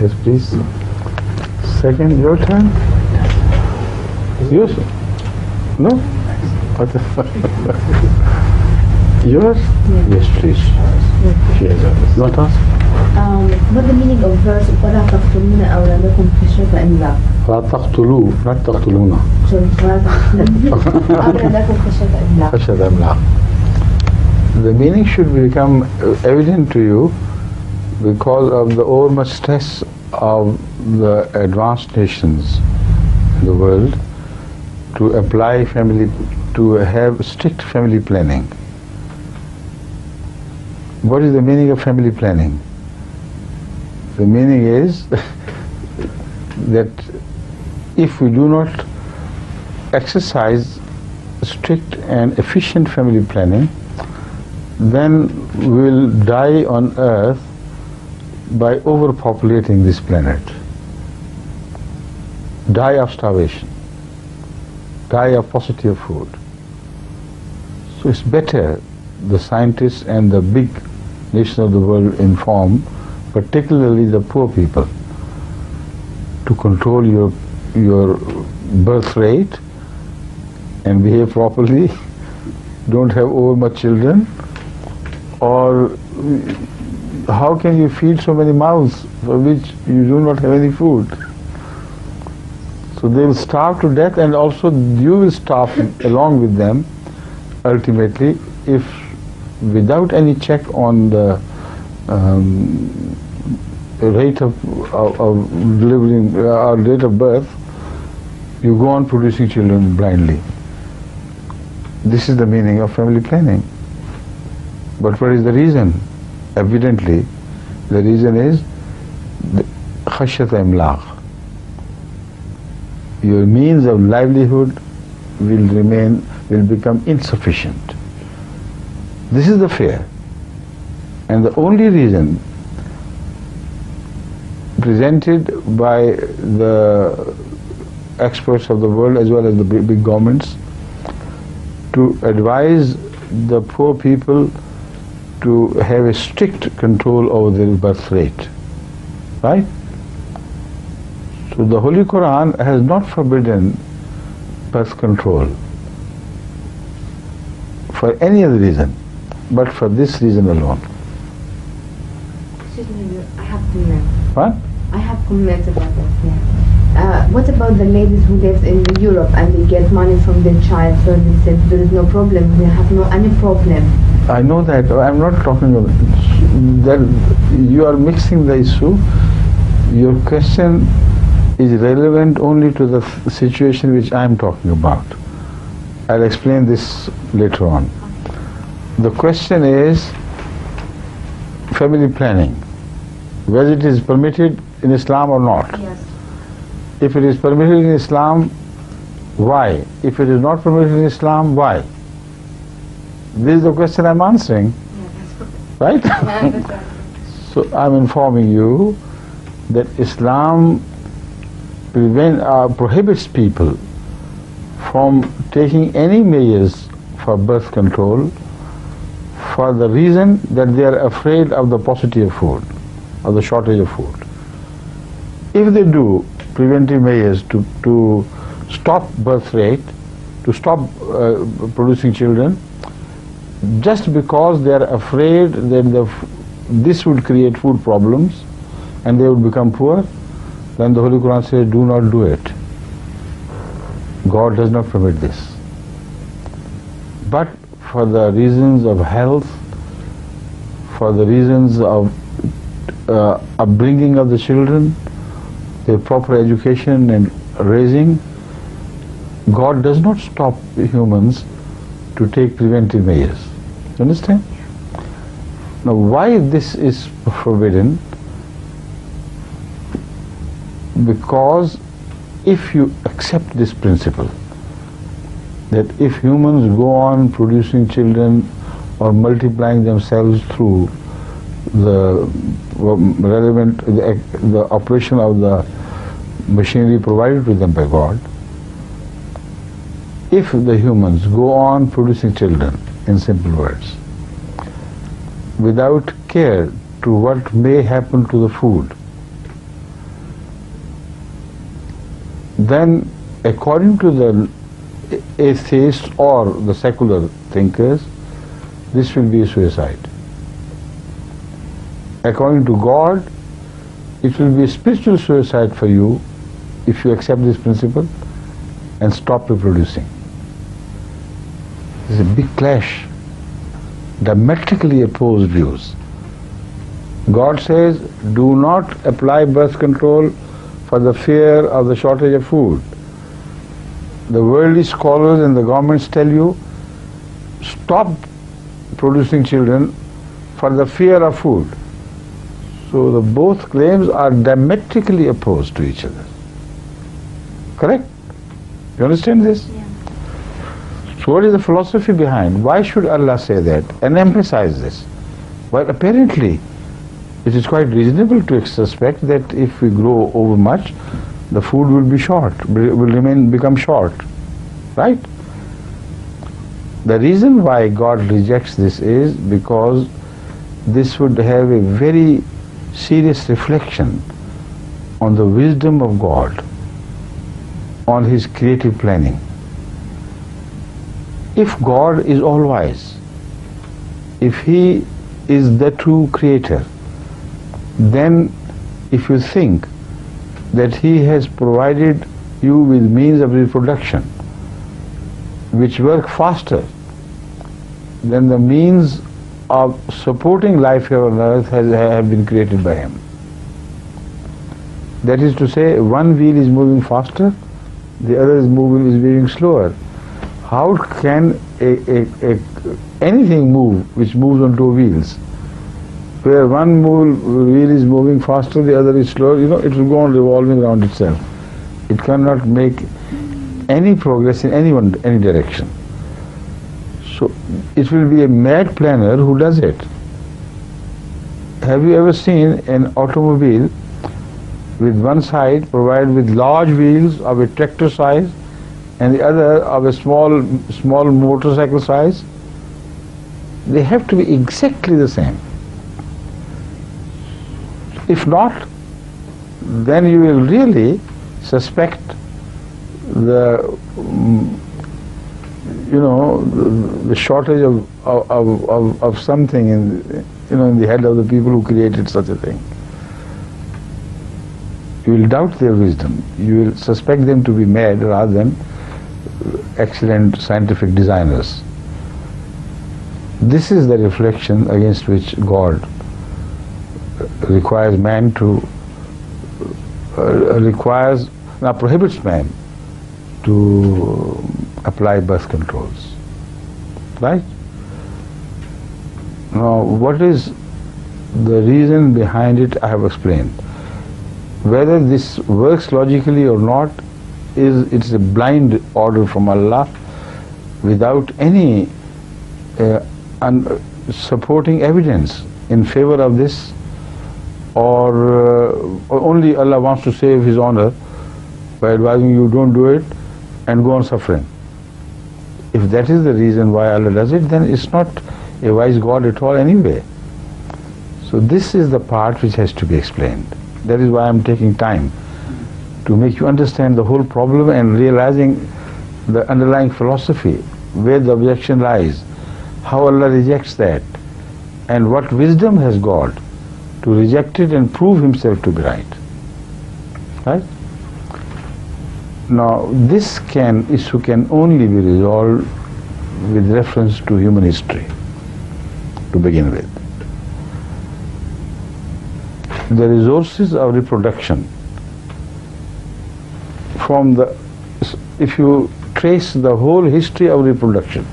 Yes, please. Second, your turn. Yours? No? What the fuck? Yours? Yes, please. Yes. You want to ask? What the meaning of verse وَلَا تَقْتُلُونَ أَوْلَادَكُمْ خَشْيَةَ إِمْلَاقٍ? لا تقتلوا, not تقتلونا. أَوْلَادَكُمْ خَشْيَةَ إِمْلَاقٍ. خشية إملاق. The meaning should become evident to you because of the overmuch stress of the advanced nations in the world to apply family, to have strict family planning. What is the meaning of family planning? The meaning is that if we do not exercise strict and efficient family planning, then we will die on earth by overpopulating this planet. Die of starvation, die of paucity of food. So it's better the scientists and the big nations of the world inform, particularly the poor people, to control your birth rate and behave properly, don't have over much children, or how can you feed so many mouths for which you do not have any food? So they will starve to death, and also you will starve along with them ultimately, if without any check on the rate of delivering or rate of birth, you go on producing children blindly. This is the meaning of family planning. But what is the reason? Evidently, the reason is khashyat imlaq. Your means of livelihood will become insufficient. This is the fear. And the only reason presented by the experts of the world as well as the big governments to advise the poor people to have a strict control over their birth rate, right? So the Holy Quran has not forbidden birth control for any other reason, but for this reason alone. Excuse me, I have comments. What? I have comments about that, yeah. What about the ladies who live in Europe and they get money from their child, so they said there is no problem, they have no any problem? I know that. I'm not talking about that. You are mixing the issue. Your question is relevant only to the situation which I'm talking about. I'll explain this later on. The question is family planning, whether it is permitted in Islam or not. Yes. If it is permitted in Islam, why? If it is not permitted in Islam, why? This is the question I'm answering, right? So I'm informing you that Islam prohibits people from taking any measures for birth control for the reason that they are afraid of the paucity of food, or the shortage of food. If they do preventive measures to stop birth rate, to stop producing children, just because they are afraid that this would create food problems and they would become poor, then the Holy Quran says, do not do it. God does not permit this. But for the reasons of health, for the reasons of upbringing of the children, their proper education and raising, God does not stop humans to take preventive measures. You understand? Now, why this is forbidden? Because if you accept this principle, that if humans go on producing children or multiplying themselves through the the operation of the machinery provided to them by God, if the humans go on producing children, in simple words, without care to what may happen to the food, then according to the atheists or the secular thinkers, this will be a suicide. According to God, it will be a spiritual suicide for you if you accept this principle and stop reproducing. There's a big clash, diametrically opposed views. God says, do not apply birth control for the fear of the shortage of food. The worldly scholars and the governments tell you, stop producing children for the fear of food. So the both claims are diametrically opposed to each other. Correct? You understand this? Yeah. So what is the philosophy behind? Why should Allah say that and emphasize this? Well, apparently it is quite reasonable to suspect that if we grow over much, the food will be short, will become short, right? The reason why God rejects this is because this would have a very serious reflection on the wisdom of God, on His creative planning. If God is all-wise, if He is the true creator, then if you think that He has provided you with means of reproduction which work faster than the means of supporting life here on earth have been created by Him. That is to say, one wheel is moving faster, the other is moving slower. How can anything move which moves on two wheels? Where one wheel is moving faster, the other is slower, it will go on revolving around itself. It cannot make any progress in any direction. So it will be a mad planner who does it. Have you ever seen an automobile with one side provided with large wheels of a tractor size and the other of a small motorcycle size? They have to be exactly the same. If not, then you will really suspect the shortage of something in the head of the people who created such a thing. You will doubt their wisdom. You will suspect them to be mad rather than excellent scientific designers. This is the reflection against which God requires man to prohibits man to apply birth controls. Right? Now, what is the reason behind it? I have explained. Whether this works logically or not, it's a blind order from Allah without any supporting evidence in favor of this, or only Allah wants to save His honor by advising you don't do it and go on suffering. If that is the reason why Allah does it, then it's not a wise God at all anyway. So this is the part which has to be explained. That is why I'm taking time to make you understand the whole problem and realizing the underlying philosophy, where the objection lies, how Allah rejects that, and what wisdom has God to reject it and prove Himself to be right. Right? Now, this issue can only be resolved with reference to human history, to begin with. The resources of reproduction, if you trace the whole history of reproduction,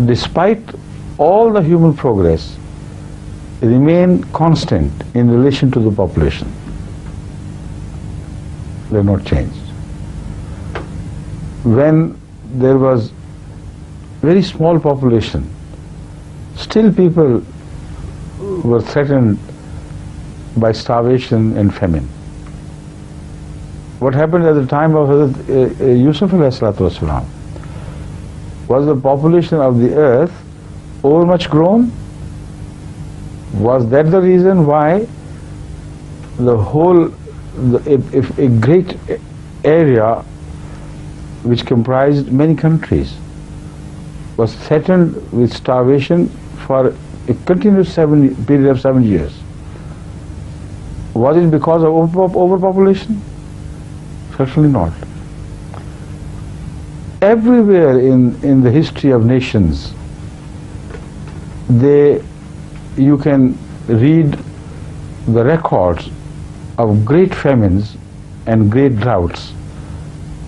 despite all the human progress, remain constant in relation to the population. They have not changed. When there was very small population, still people were threatened by starvation and famine. What happened at the time of Yusuf alayhi salatu wasalam? Was the population of the earth overmuch grown? Was that the reason why the whole if a great area which comprised many countries was threatened with starvation for a continuous period of 7 years. Was it because of overpopulation? Certainly not. Everywhere in the history of nations, you can read the records of great famines and great droughts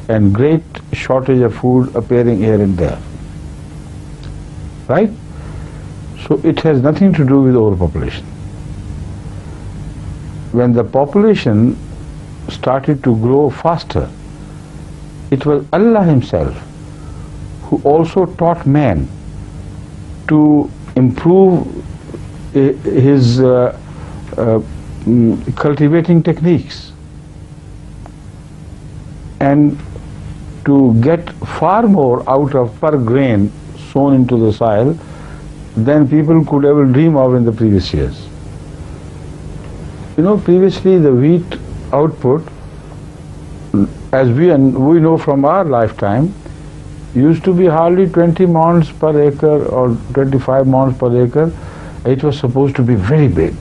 and great shortage of food appearing here and there. Right? So it has nothing to do with overpopulation. When the population started to grow faster, it was Allah Himself who also taught man to improve his cultivating techniques and to get far more out of per grain sown into the soil than people could ever dream of in the previous years. You know, previously the wheat output, as we know from our lifetime, used to be hardly 20 maunds per acre or 25 maunds per acre. It was supposed to be very big.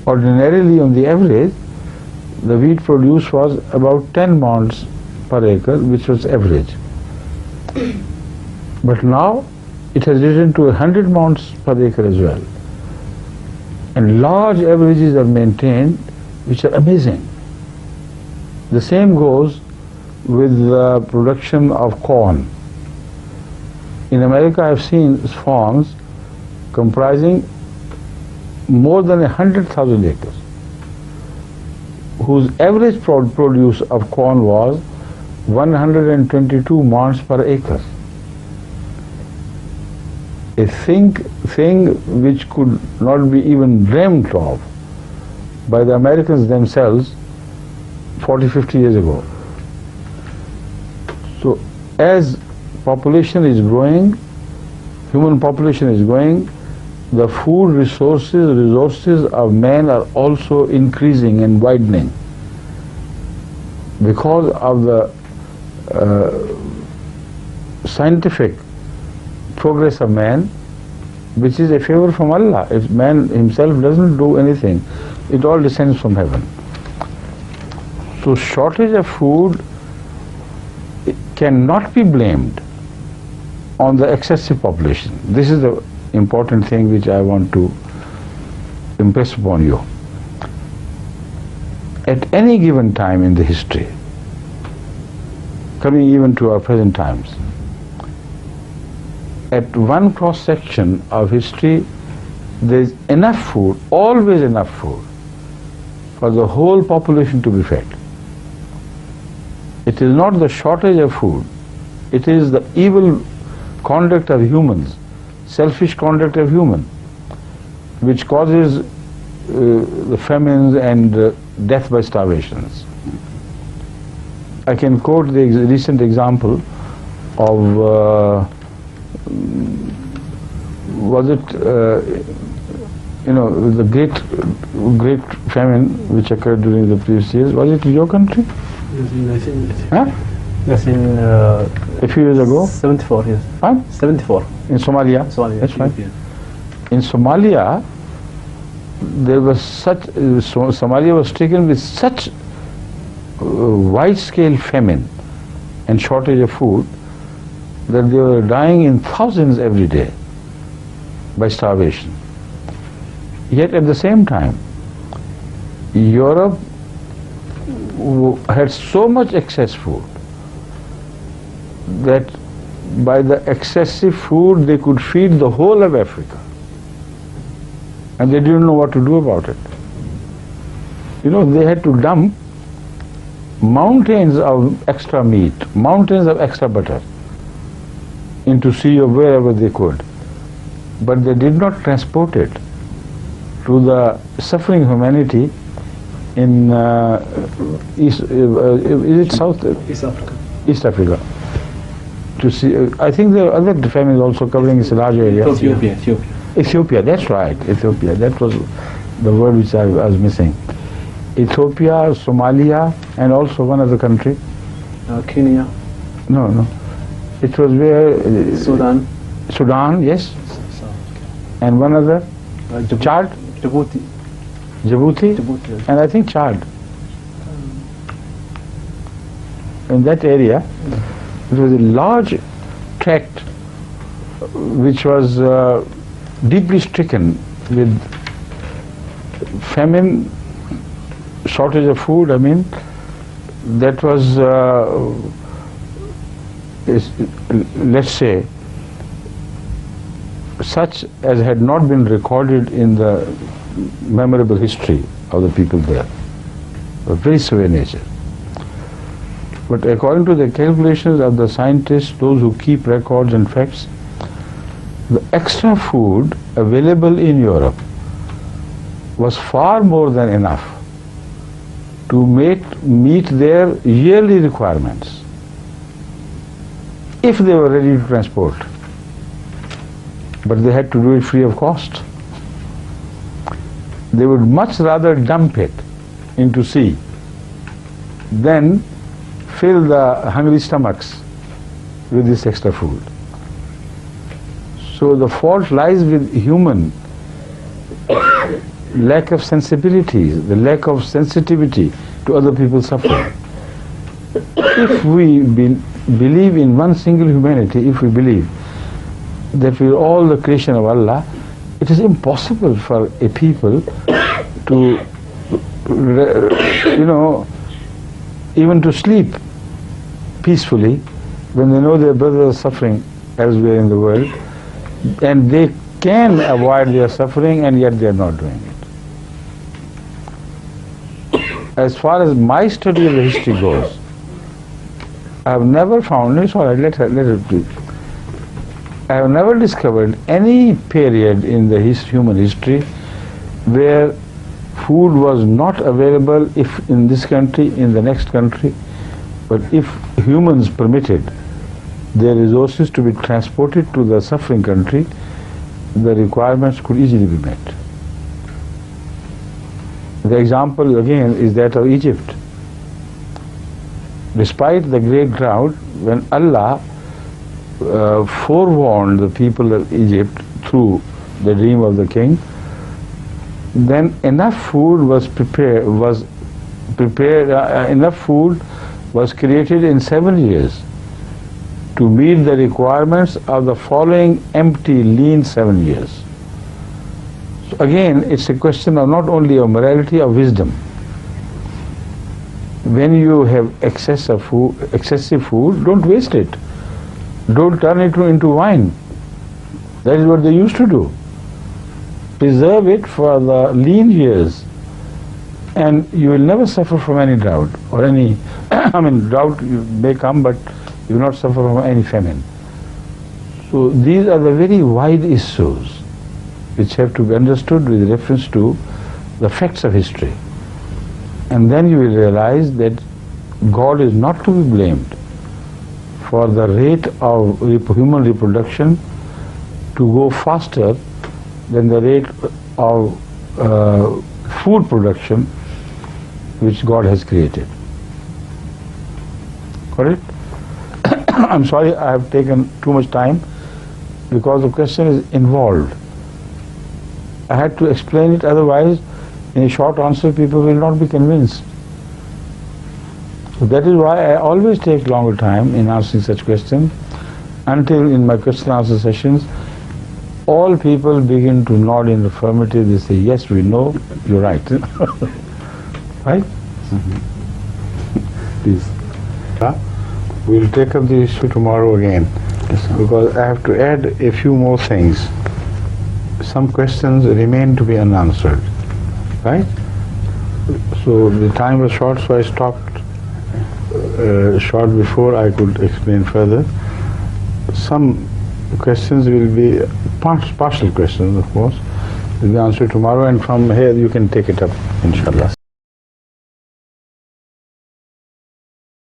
Ordinarily, on the average, the wheat produce was about 10 maunds per acre, which was average. But now it has risen to 100 maunds per acre as well. And large averages are maintained, which are amazing. The same goes with the production of corn. In America, I have seen farms comprising more than 100,000 acres, whose average produce of corn was 122 maunds per acre. A thing which could not be even dreamt of by the Americans themselves 40-50 years ago. So as population is growing, human population is growing, the food resources of man are also increasing and widening because of the scientific progress of man, which is a favor from Allah. If man himself doesn't do anything, it all descends from heaven. So shortage of food cannot be blamed on the excessive population. This is the important thing which I want to impress upon you. At any given time in the history, coming even to our present times, at one cross section of history, there is enough food, always enough food, for the whole population to be fed. It is not the shortage of food, it is the evil conduct of humans, selfish conduct of humans, which causes the famines and death by starvations. I can quote the recent example of was it the great famine which occurred during the previous years? Was it in your country? Yes, in a few years ago? 74 years. Huh? 74. In Somalia? That's right. In Somalia, there was Somalia was stricken with such wide-scale famine and shortage of food that they were dying in thousands every day by starvation. Yet at the same time, Europe had so much excess food that by the excessive food they could feed the whole of Africa, and they didn't know what to do about it. They had to dump mountains of extra meat, mountains of extra butter into sea or wherever they could, but they did not transport it to the suffering humanity in East East Africa. To see, I think there are other famines also covering this large area. Ethiopia. Ethiopia, that's right. Ethiopia, that was the word which I was missing. Ethiopia, Somalia, and also one other country. Kenya. No. It was where? Sudan. Sudan, yes. And one other? Chad? Djibouti. Djibouti? And I think Chad. In that area, it was a large tract which was deeply stricken with famine, shortage of food. I mean, that was, let's say, such as had not been recorded in the memorable history of the people there. A very severe nature. But according to the calculations of the scientists, those who keep records and facts, the extra food available in Europe was far more than enough to meet their yearly requirements if they were ready to transport. But they had to do it free of cost. They would much rather dump it into sea than fill the hungry stomachs with this extra food. So the fault lies with human lack of sensibilities, the lack of sensitivity to other people's suffering. If we believe in one single humanity, if we believe that we are all the creation of Allah, it is impossible for a people to, even to sleep peacefully when they know their brothers are suffering elsewhere in the world, and they can avoid their suffering, and yet they are not doing it. As far as my study of the history goes, I have never found, I have never discovered any period in the human history where food was not available, if in this country, in the next country, but if humans permitted their resources to be transported to the suffering country, the requirements could easily be met. The example again is that of Egypt. Despite the great drought, when Allah forewarned the people of Egypt through the dream of the king, then enough food was enough food was created in 7 years to meet the requirements of the following empty, lean 7 years. So again, it's a question of not only of morality, of wisdom. When you have excessive food, don't waste it. Don't turn it into wine. That is what they used to do. Preserve it for the lean years, and you will never suffer from any drought or any, drought may come, but you will not suffer from any famine. So these are the very wide issues which have to be understood with reference to the facts of history. And then you will realize that God is not to be blamed for the rate of human reproduction to go faster than the rate of food production which God has created. Correct? I'm sorry I have taken too much time because the question is involved. I had to explain it, otherwise in a short answer people will not be convinced. So that is why I always take longer time in answering such questions, until in my question answer sessions all people begin to nod in the affirmative. They say, yes, we know, you're right. Right? Please. We'll take up the issue tomorrow again, because I have to add a few more things. Some questions remain to be unanswered. Right? So the time was short, so I stopped short before I could explain further. Some questions will be partial questions, of course, will be answered tomorrow, and from here you can take it up, inshallah.